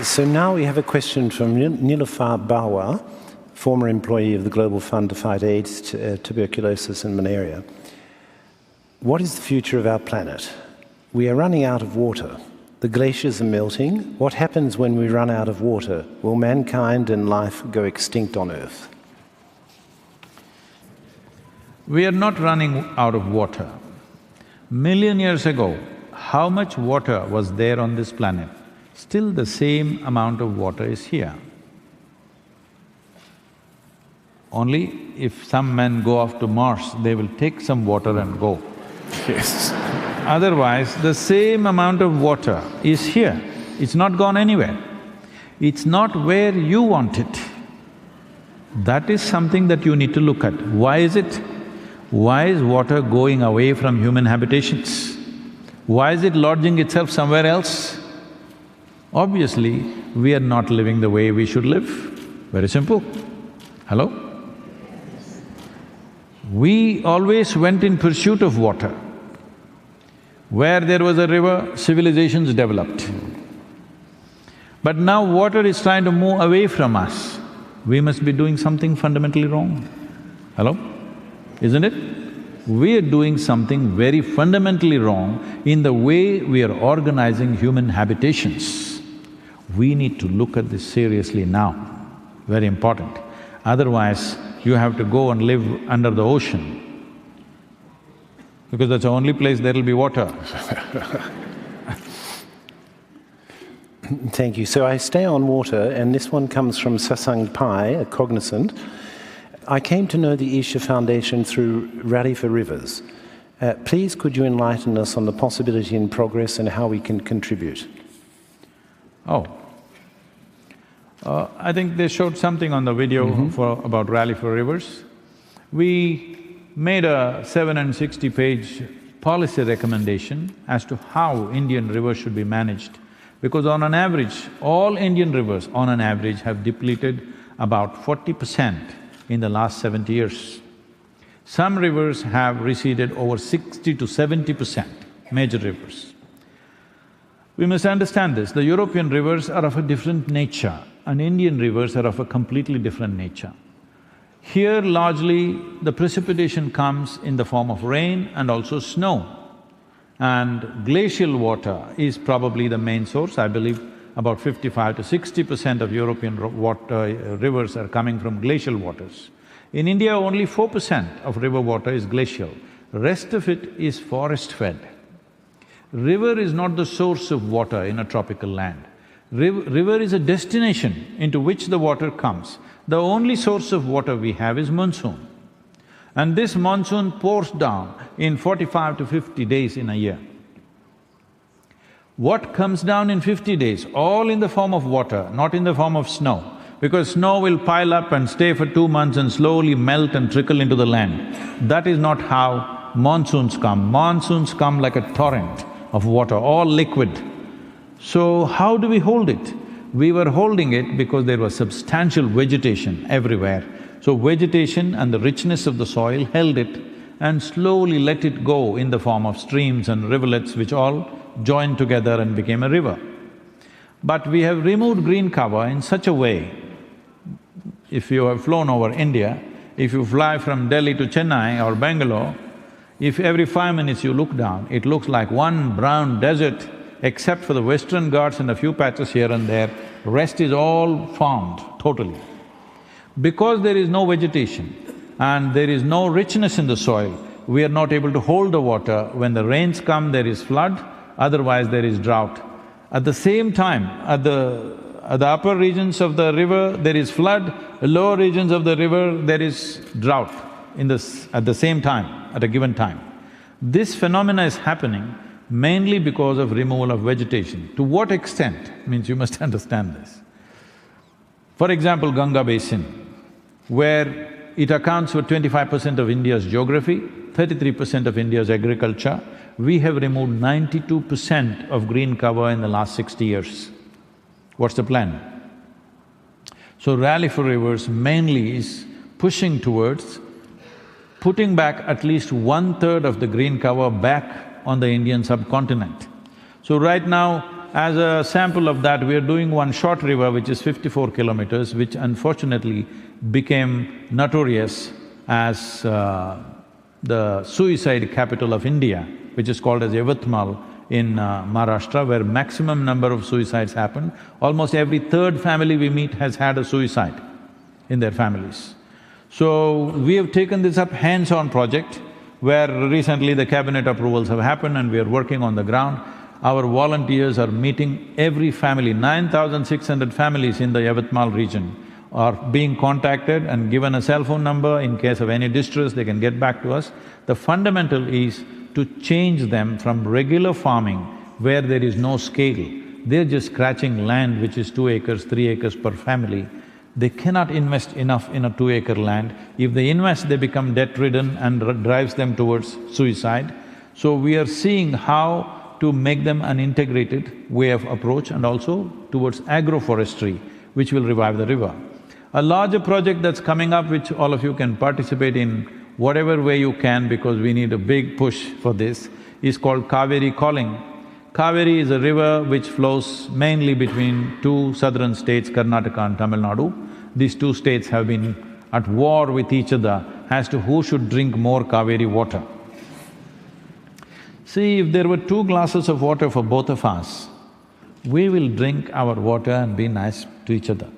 So now we have a question from Nilufar Bawa, former employee of the Global Fund to Fight AIDS, Tuberculosis and Malaria. What is the future of our planet? We are running out of water. The glaciers are melting. What happens when we run out of water? Will mankind and life go extinct on Earth? We are not running out of water. Million years ago, how much water was there on this planet? Still the same amount of water is here. Only if some men go off to Mars, they will take some water and go. Yes. Otherwise, the same amount of water is here, it's not gone anywhere. It's not where you want it. That is something that you need to look at. Why is it? Why is water going away from human habitations? Why is it lodging itself somewhere else? Obviously, we are not living the way we should live. Very simple. Hello? We always went in pursuit of water. Where there was a river, civilizations developed. But now water is trying to move away from us. We must be doing something fundamentally wrong. Hello? Isn't it? We are doing something very fundamentally wrong in the way we are organizing human habitations. We need to look at this seriously now, very important. Otherwise, you have to go and live under the ocean, because that's the only place there'll be water. Thank you. So I stay on water, and this one comes from Sasang Pai, a cognizant. I came to know the Isha Foundation through Rally for Rivers. Please could you enlighten us on the possibility in progress and how we can contribute? Oh. I think they showed something on the video about Rally for Rivers. We made a 760-page policy recommendation as to how Indian rivers should be managed, because on an average, all Indian rivers on an average have depleted about 40% in the last 70 years. Some rivers have receded over 60 to 70%, major rivers. We must understand this, the European rivers are of a different nature and Indian rivers are of a completely different nature. Here largely the precipitation comes in the form of rain and also snow. And glacial water is probably the main source. I believe about 55 to 60% of European rivers are coming from glacial waters. In India, only 4% of river water is glacial, rest of it is forest-fed. River is not the source of water in a tropical land. River is a destination into which the water comes. The only source of water we have is monsoon. And this monsoon pours down in 45 to 50 days in a year. What comes down in 50 days? All in the form of water, not in the form of snow. Because snow will pile up and stay for 2 months and slowly melt and trickle into the land. That is not how monsoons come. Monsoons come like a torrent of water, all liquid. So how do we hold it? We were holding it because there was substantial vegetation everywhere. So vegetation and the richness of the soil held it and slowly let it go in the form of streams and rivulets which all joined together and became a river. But we have removed green cover in such a way, if you have flown over India, if you fly from Delhi to Chennai or Bangalore, if every 5 minutes you look down, it looks like one brown desert, except for the Western Ghats and a few patches here and there, rest is all farmed totally. Because there is no vegetation and there is no richness in the soil, we are not able to hold the water. When the rains come, there is flood, otherwise there is drought. At the same time, at the upper regions of the river, there is flood, the lower regions of the river, there is drought at the same time, at a given time. This phenomena is happening mainly because of removal of vegetation. To what extent means you must understand this. For example, Ganga Basin, where it accounts for 25% of India's geography, 33% of India's agriculture, we have removed 92% of green cover in the last 60 years. What's the plan? So Rally for Rivers mainly is pushing towards putting back at least 1/3 of the green cover back on the Indian subcontinent. So right now, as a sample of that, we are doing one short river which is 54 kilometers, which unfortunately became notorious as the suicide capital of India, which is called as Yavatmal in Maharashtra, where maximum number of suicides happen. Almost every third family we meet has had a suicide in their families. So, we have taken this up hands-on project, where recently the cabinet approvals have happened and we are working on the ground. Our volunteers are meeting every family. 9,600 families in the Yavatmal region are being contacted and given a cell phone number. In case of any distress, they can get back to us. The fundamental is to change them from regular farming where there is no scale. They're just scratching land which is 2 acres, 3 acres per family. They cannot invest enough in a 2-acre land. If they invest, they become debt-ridden and drives them towards suicide. So we are seeing how to make them an integrated way of approach and also towards agroforestry, which will revive the river. A larger project that's coming up, which all of you can participate in whatever way you can, because we need a big push for this, is called Cauveri Calling. Cauvery is a river which flows mainly between two southern states, Karnataka and Tamil Nadu. These two states have been at war with each other as to who should drink more Cauvery water. See, if there were 2 glasses of water for both of us, we will drink our water and be nice to each other.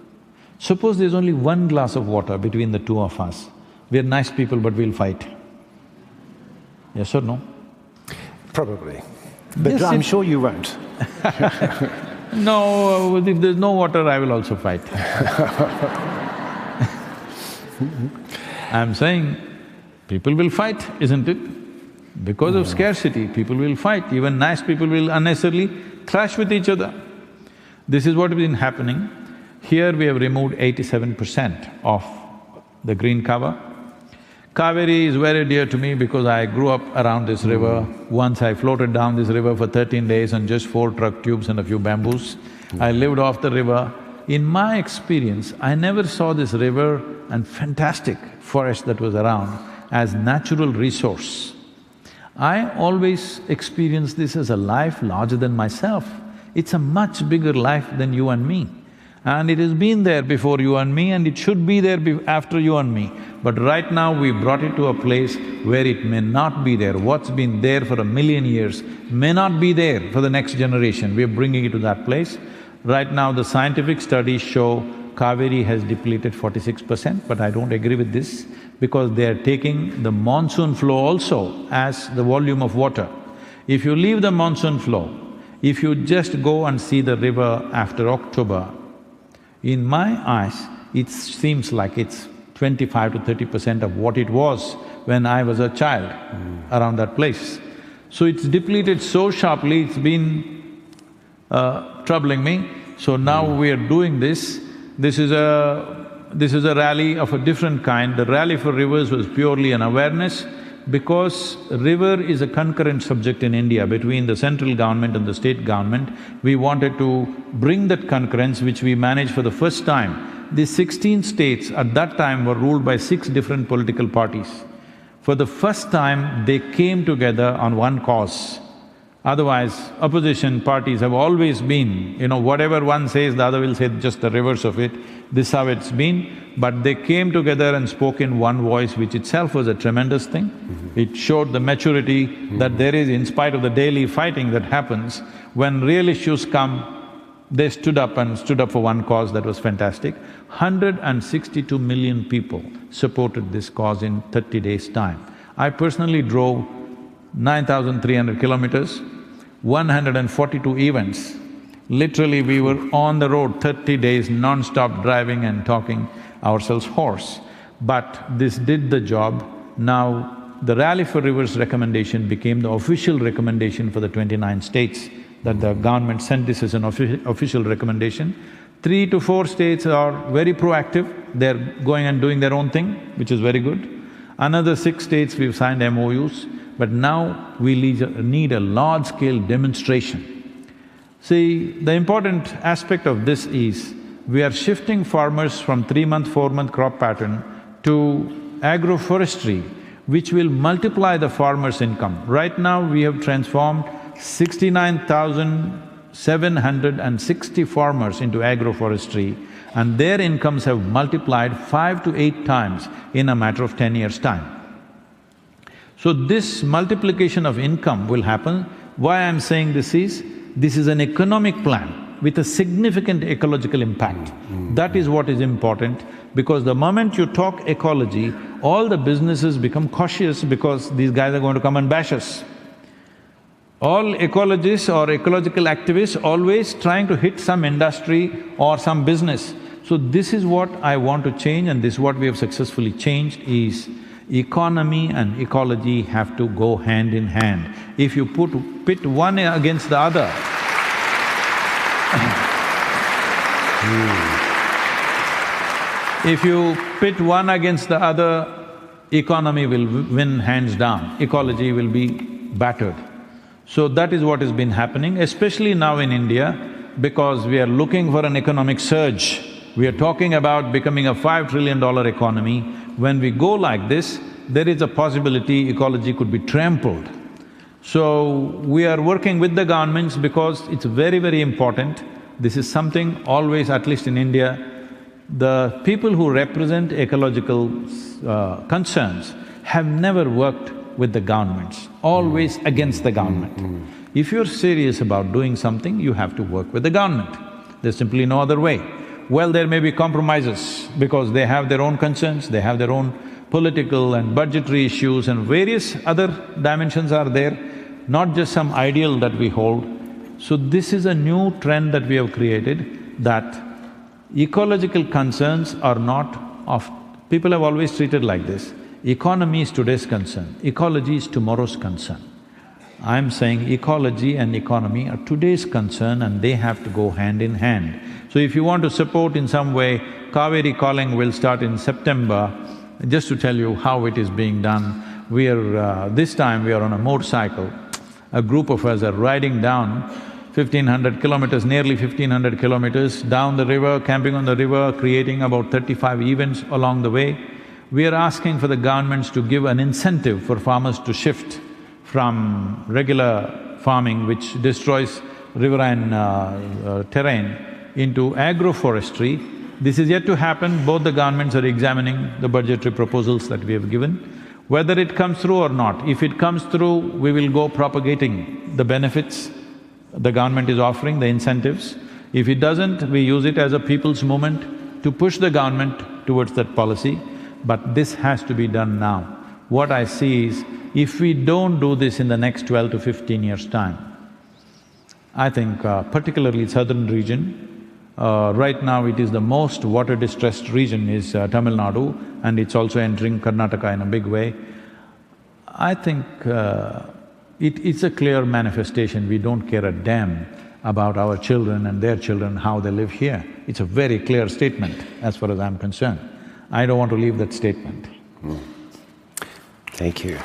Suppose there's only 1 glass of water between the two of us, we're nice people but we'll fight. Yes or no? Probably. But Yes, I'm sure you won't. No, if there's no water, I will also fight. I'm saying, people will fight, isn't it? Because of scarcity, people will fight. Even nice people will unnecessarily clash with each other. This is what has been happening. Here we have removed 87% of the green cover. Cauvery is very dear to me because I grew up around this river. Once I floated down this river for 13 days on just 4 truck tubes and a few bamboos. I lived off the river. In my experience, I never saw this river and fantastic forest that was around as natural resource. I always experienced this as a life larger than myself. It's a much bigger life than you and me. And it has been there before you and me and it should be there after you and me. But right now we brought it to a place where it may not be there. What's been there for 1,000,000 years may not be there for the next generation. We are bringing it to that place. Right now the scientific studies show Cauvery has depleted 46%, but I don't agree with this because they are taking the monsoon flow also as the volume of water. If you leave the monsoon flow, if you just go and see the river after October, in my eyes, it seems like it's 25 to 30% of what it was when I was a child around that place. So it's depleted so sharply, it's been troubling me. So now we are doing this. This is a rally of a different kind. The Rally for Rivers was purely an awareness because river is a concurrent subject in India between the central government and the state government. We wanted to bring that concurrence, which we managed for the first time. The 16 states at that time were ruled by 6 different political parties. For the first time, they came together on one cause. Otherwise, opposition parties have always been, whatever one says, the other will say just the reverse of it. This is how it's been. But they came together and spoke in one voice, which itself was a tremendous thing. It showed the maturity that there is, in spite of the daily fighting that happens, when real issues come, they stood up for one cause. That was fantastic. 162 million people supported this cause in 30 days' time. I personally drove 9,300 kilometers, 142 events. Literally, we were on the road 30 days non-stop driving and talking ourselves hoarse. But this did the job. Now, the Rally for Rivers recommendation became the official recommendation for the 29 states, that the government sent this as an official recommendation. 3 to 4 states are very proactive, they're going and doing their own thing, which is very good. Another 6 states we've signed MOUs, but now we need a large-scale demonstration. See, the important aspect of this is, we are shifting farmers from 3-month, 4-month crop pattern to agroforestry, which will multiply the farmer's income. Right now, we have transformed 69,000 760 farmers into agroforestry, and their incomes have multiplied 5 to 8 times in a matter of 10 years' time. So this multiplication of income will happen. Why I'm saying this is an economic plan with a significant ecological impact. That is what is important, because the moment you talk ecology, all the businesses become cautious because these guys are going to come and bash us. All ecologists or ecological activists always trying to hit some industry or some business. So this is what I want to change, and this is what we have successfully changed, is economy and ecology have to go hand in hand. If you pit one against the other, if you pit one against the other, economy will win hands down, ecology will be battered. So that is what has been happening, especially now in India, because we are looking for an economic surge. We are talking about becoming a $5 trillion economy. When we go like this, there is a possibility ecology could be trampled. So we are working with the governments because it's very, very important. This is something always, at least in India, the people who represent ecological concerns have never worked with the governments, always against the government. If you're serious about doing something, you have to work with the government. There's simply no other way. Well, there may be compromises because they have their own concerns, they have their own political and budgetary issues, and various other dimensions are there, not just some ideal that we hold. So this is a new trend that we have created, that ecological concerns are not of… People have always treated like this. Economy is today's concern, ecology is tomorrow's concern. I'm saying ecology and economy are today's concern and they have to go hand in hand. So if you want to support in some way, Cauveri Calling will start in September. Just to tell you how it is being done, this time we are on a motorcycle. A group of us are riding down 1,500 kilometers, nearly 1,500 kilometers down the river, camping on the river, creating about 35 events along the way. We are asking for the governments to give an incentive for farmers to shift from regular farming, which destroys riverine terrain, into agroforestry. This is yet to happen. Both the governments are examining the budgetary proposals that we have given. Whether it comes through or not, if it comes through, we will go propagating the benefits the government is offering, the incentives. If it doesn't, we use it as a people's movement to push the government towards that policy. But this has to be done now. What I see is, if we don't do this in the next 12 to 15 years' time, I think particularly southern region, right now it is the most water-distressed region is Tamil Nadu, and it's also entering Karnataka in a big way. I think it's a clear manifestation, we don't care a damn about our children and their children, how they live here. It's a very clear statement as far as I'm concerned. I don't want to leave that statement. Thank you.